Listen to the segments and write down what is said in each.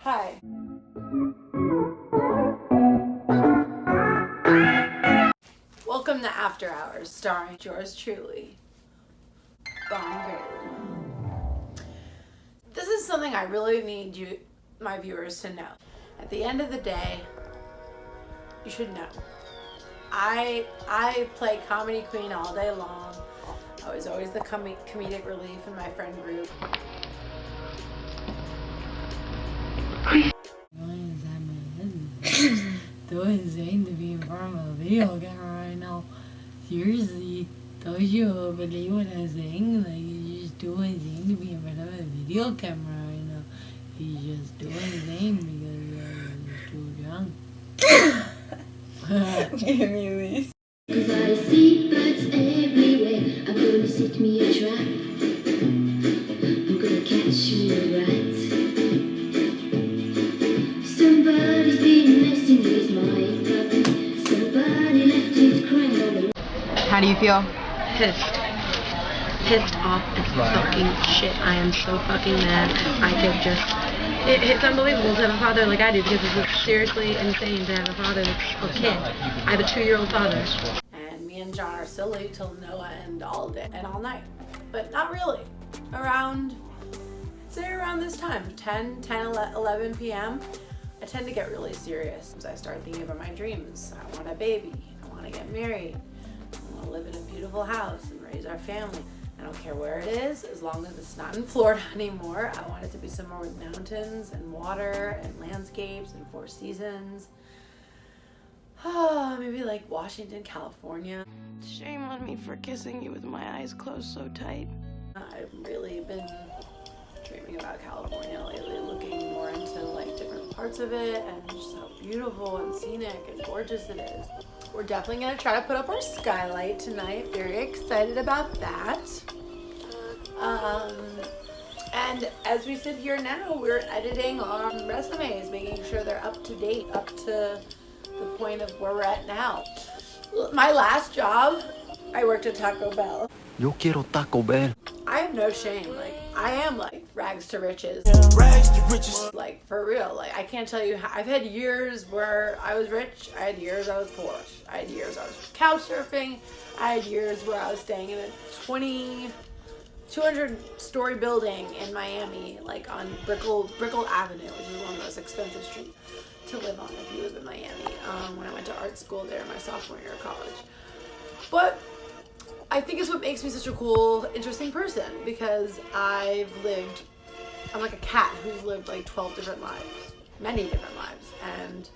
Hi. Welcome to After Hours, starring yours truly, Bonbon. This is something I really need you, my viewers, to know. At the end of the day, you should know. I play comedy queen all day long. I was always the comedic relief in my friend group. So insane to be in front of a video camera right now. Seriously, don't you believe what I'm saying? Like, it's just too insane to be in front of a video camera right now. He's just too insane because you're just too drunk. Give me this. Cause I see birds everywhere. I'm gonna set me a trap. I'm gonna catch me a rat. Somebody's been messing with my puppy. Somebody left his crown. How do you feel? Pissed off as fucking shit. I am so fucking mad. I could just... It's unbelievable to have a father like I do, because it's seriously insane to have a father that's a kid. I have a 2-year-old father. And me and John are silly till no end all day and all night. But not really. Around this time, 11 p.m., I tend to get really serious. I start thinking about my dreams. I want a baby. I want to get married. I want to live in a beautiful house and raise our family. I don't care where it is, as long as it's not in Florida anymore. I want it to be somewhere with mountains and water and landscapes and 4 seasons. Maybe like Washington, California. Shame on me for kissing you with my eyes closed so tight. I've really been dreaming about California lately, looking more into like different parts of it and just how beautiful and scenic and gorgeous it is. We're definitely gonna try to put up our skylight tonight. Very excited about that. And as we sit here now, we're editing our resumes, making sure they're up to date, up to the point of where we're at now. My last job, I worked at Taco Bell. Yo quiero Taco Bell. I have no shame. Like, I am like rags to riches. Rags to riches. Like, for real. Like, I can't tell you how. I've had years where I was rich. I had years I was poor. I had years I was couch surfing. I had years where I was staying in a 200-story building in Miami, like on Brickell Avenue, which is one of the most expensive streets to live on if you live in Miami, when I went to art school there my sophomore year of college. But I think it's what makes me such a cool, interesting person, because I'm like a cat who's lived like 12 different lives, many different lives, and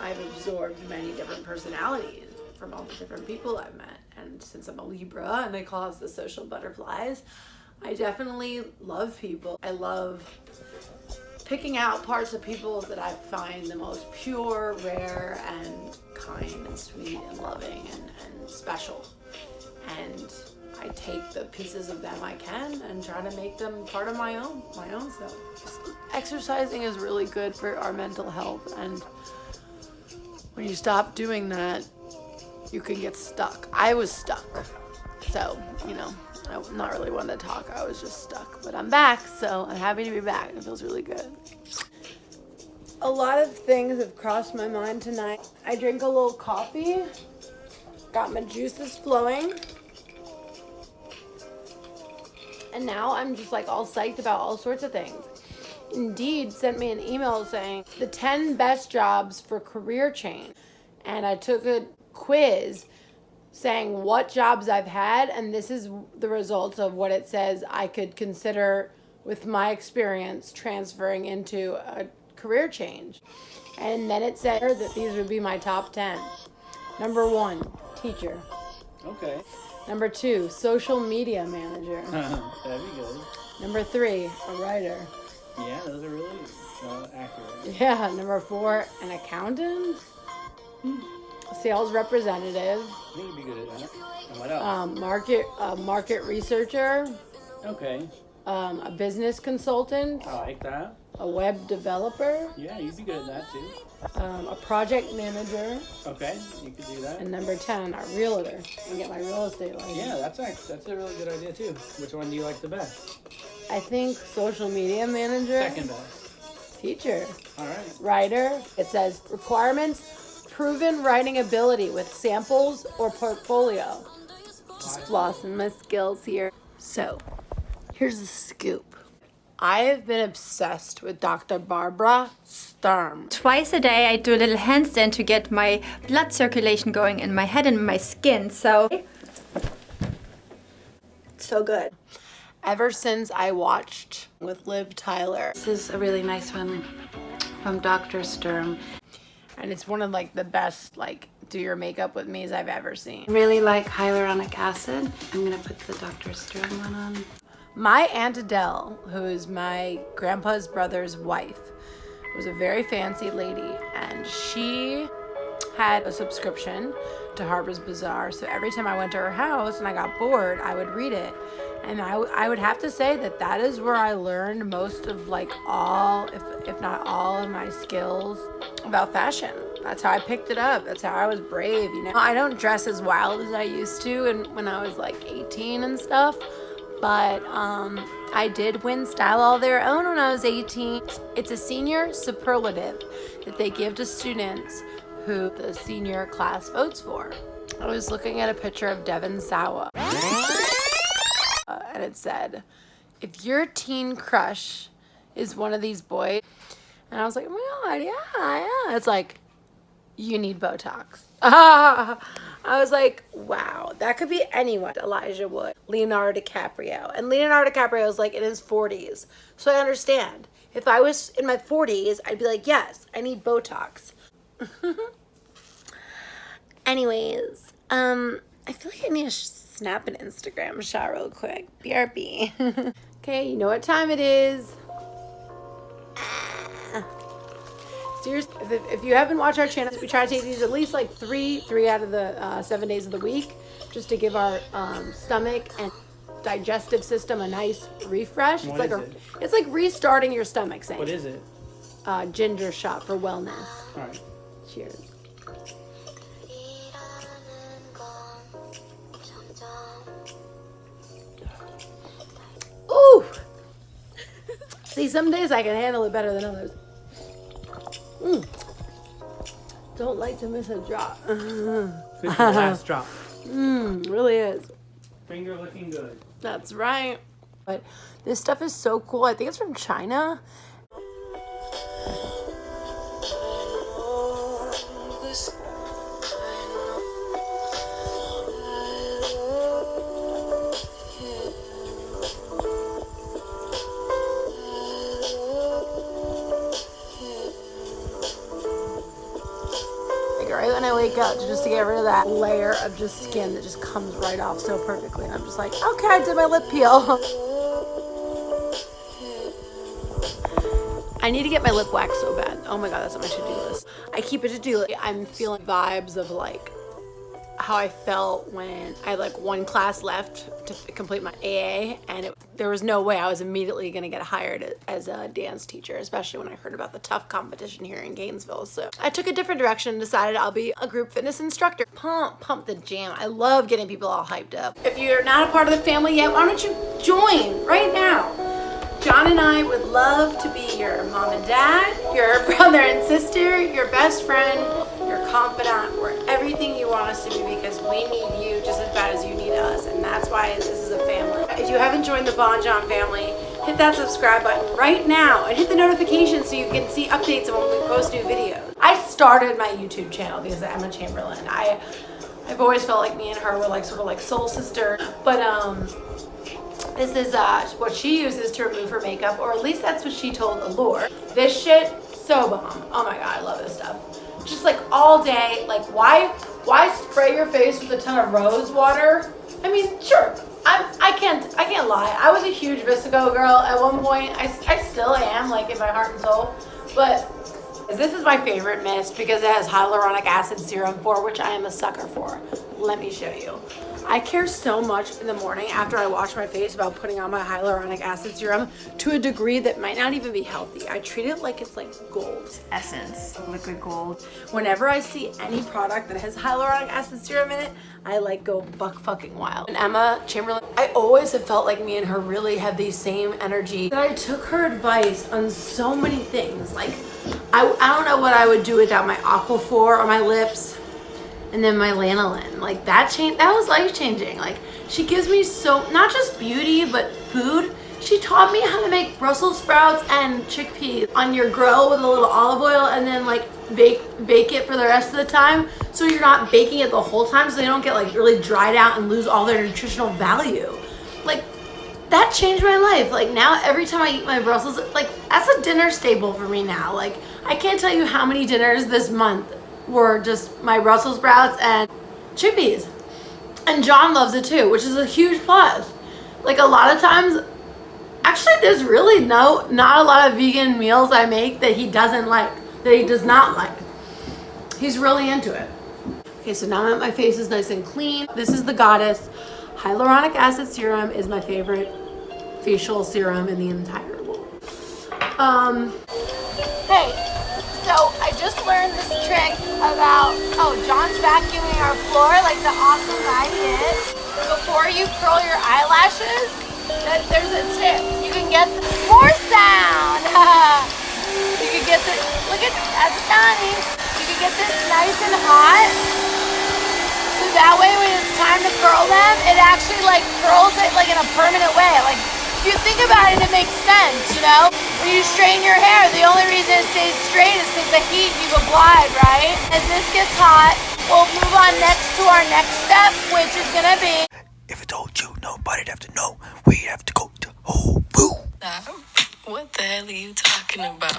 I've absorbed many different personalities from all the different people I've met. And since I'm a Libra and they call us the social butterflies, I definitely love people. I love picking out parts of people that I find the most pure, rare, and kind and sweet and loving and special. And I take the pieces of them I can and try to make them part of my own self. Exercising is really good for our mental health, and when you stop doing that, you can get stuck. I was stuck. So, I'm not really one to talk. I was just stuck. But I'm back, so I'm happy to be back. It feels really good. A lot of things have crossed my mind tonight. I drink a little coffee. Got my juices flowing. And now I'm just like all psyched about all sorts of things. Indeed sent me an email saying the 10 best jobs for career change. And I took a quiz saying what jobs I've had, and this is the results of what it says I could consider with my experience transferring into a career change. And then it said that these would be my top 10. Number 1, teacher. Okay. Number 2, social media manager. That'd be good. Number 3, a writer. Yeah, those are really accurate. Yeah. Number 4, an accountant. Sales representative. I think you'd be good at that. And what else? Market researcher. Okay. A business consultant. I like that. A web developer. Yeah, you'd be good at that too. A project manager. Okay, you could do that. And number 10, a realtor. And get my real estate license. Yeah, that's a really good idea too. Which one do you like the best? I think social media manager. Second best. Teacher. All right. Writer. It says requirements, proven writing ability with samples or portfolio. Just flossing my skills here. So, here's the scoop. I have been obsessed with Dr. Barbara Sturm. Twice a day I do a little handstand to get my blood circulation going in my head and my skin, so good. Ever since I watched with Liv Tyler. This is a really nice one from Dr. Sturm. And it's one of like the best like do your makeup with me's I've ever seen. Really like hyaluronic acid. I'm gonna put the Dr. Sturm one on. My Aunt Adele, who is my grandpa's brother's wife, was a very fancy lady, and she had a subscription to Harper's Bazaar. So every time I went to her house and I got bored, I would read it. And I would have to say that that is where I learned most of like all, if not all of my skills about fashion. That's how I picked it up. That's how I was brave, you know. I don't dress as wild as I used to and when I was like 18 and stuff. But I did win Style All Their Own when I was 18. It's a senior superlative that they give to students who the senior class votes for. I was looking at a picture of Devin Sawa. And it said, if your teen crush is one of these boys, and I was like, oh my God, yeah. It's like, you need Botox. I was like, wow, that could be anyone. Elijah Wood, Leonardo DiCaprio. And Leonardo DiCaprio is like in his 40s. So I understand. If I was in my 40s, I'd be like, yes, I need Botox. Anyways, I feel like I need to snap an Instagram shot real quick. BRB. Okay, you know what time it is. Seriously, if you haven't watched our channel, we try to take these at least like three out of the 7 days of the week, just to give our stomach and digestive system a nice refresh. It's like restarting your stomach. Saying. What is it? Ginger shot for wellness. All right. Cheers. Ooh. See, some days I can handle it better than others. Don't like to miss a drop. This is the last drop. Really is. Finger looking good. That's right. But this stuff is so cool. I think it's from China. Right when I wake up, just to get rid of that layer of just skin that just comes right off so perfectly, and I'm just like, okay, I did my lip peel. I need to get my lip wax so bad. Oh my God, that's on my to-do list. I keep a to-do list. I'm feeling vibes of like how I felt when I had like one class left to complete my AA, and there was no way I was immediately gonna get hired as a dance teacher, especially when I heard about the tough competition here in Gainesville. So I took a different direction and decided I'll be a group fitness instructor. Pump the jam. I love getting people all hyped up. If you're not a part of the family yet, why don't you join right now? John and I would love to be your mom and dad, your brother and sister, your best friend, your confidant. We're everything you want us to be because we need you just as bad as you need us, and that's why this is a family. If you haven't joined the Bon John family, hit that subscribe button right now and hit the notification so you can see updates of when we post new videos. I started my YouTube channel because of Emma Chamberlain. I've always felt like me and her were like sort of like soul sister, but this is what she uses to remove her makeup, or at least that's what she told Allure. This shit, so bomb. Oh my God, I love this stuff. Just like all day, like why spray your face with a ton of rose water? I mean, sure, I can't lie. I was a huge Visico girl at one point. I still am, like in my heart and soul, but this is my favorite mist because it has hyaluronic acid serum for, which I am a sucker for. Let me show you. I care so much in the morning after I wash my face about putting on my hyaluronic acid serum to a degree that might not even be healthy. I treat it like it's like gold. Essence, liquid gold. Whenever I see any product that has hyaluronic acid serum in it, I like go buck fucking wild. And Emma Chamberlain, I always have felt like me and her really have the same energy. And I took her advice on so many things. Like, I don't know what I would do without my Aquaphor or my lips. And then my lanolin, like that was life-changing. Like, she gives me so, not just beauty, but food. She taught me how to make Brussels sprouts and chickpeas on your grill with a little olive oil and then like bake it for the rest of the time. So you're not baking it the whole time so they don't get like really dried out and lose all their nutritional value. Like, that changed my life. Like, now every time I eat my Brussels, like, that's a dinner staple for me now. Like, I can't tell you how many dinners this month were just my Brussels sprouts and chickpeas. And John loves it too, which is a huge plus. Like, a lot of times, actually there's really not a lot of vegan meals I make that he doesn't like, that he does not like. He's really into it. Okay, so now my face is nice and clean. This is the Goddess. Hyaluronic acid serum is my favorite facial serum in the entire world. Hey, so I just learned this trick about, John's vacuuming our floor like the awesome guy he is. Before you curl your eyelashes, there's a tip. You can get more sound. You can get this, look at, that's Johnny. You can get this nice and hot. So that way when it's time to curl them, it actually like curls it like in a permanent way. Like, if you think about it, it makes sense, you know? When you straighten your hair, the only reason it stays straight is because the heat you've applied, right? As this gets hot, we'll move on next to our next step, which is gonna be... If I told you, nobody'd have to know. We have to go to whole food. What the hell are you talking about?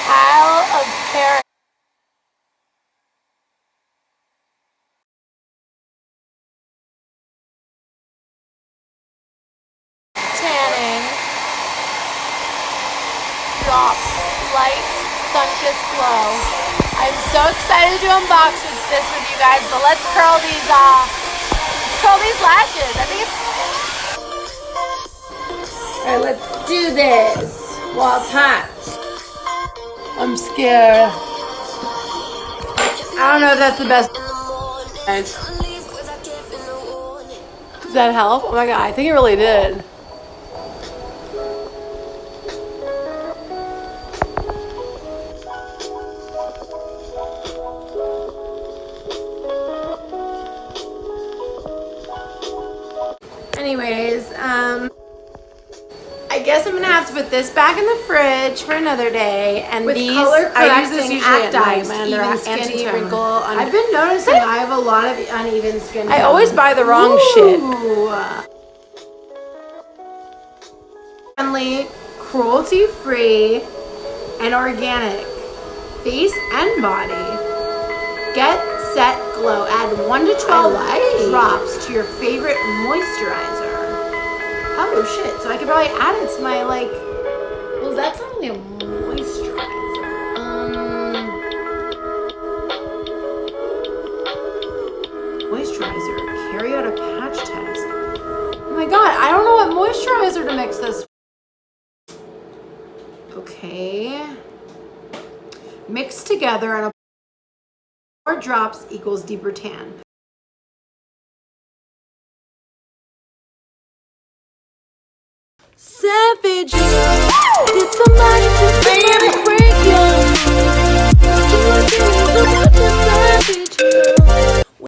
Pile of carrots. Tanning. Drops. Light. Sun-kissed glow. I'm so excited to unbox this with you guys, but let's curl these lashes. I think it's... Alright, let's do this while it's hot. I'm scared. I don't know if that's the best. Does that help? Oh my god, I think it really did. Anyways, I guess I'm gonna have to put this back in the fridge for another day. And with these, I use this usually at night when they're anti-wrinkle. I've been noticing I have a lot of uneven skin. I always buy the wrong shit. Friendly, cruelty-free, and organic. Face and body. Get set glow. Add 1 to 12 drops to your favorite moisturizer. Oh shit, so I could probably add it to my like, well, that's not really a moisturizer. Moisturizer, carry out a patch test. Oh my god, I don't know what moisturizer to mix this. Okay. Mix together and 4 drops equals deeper tan. Savage. Did somebody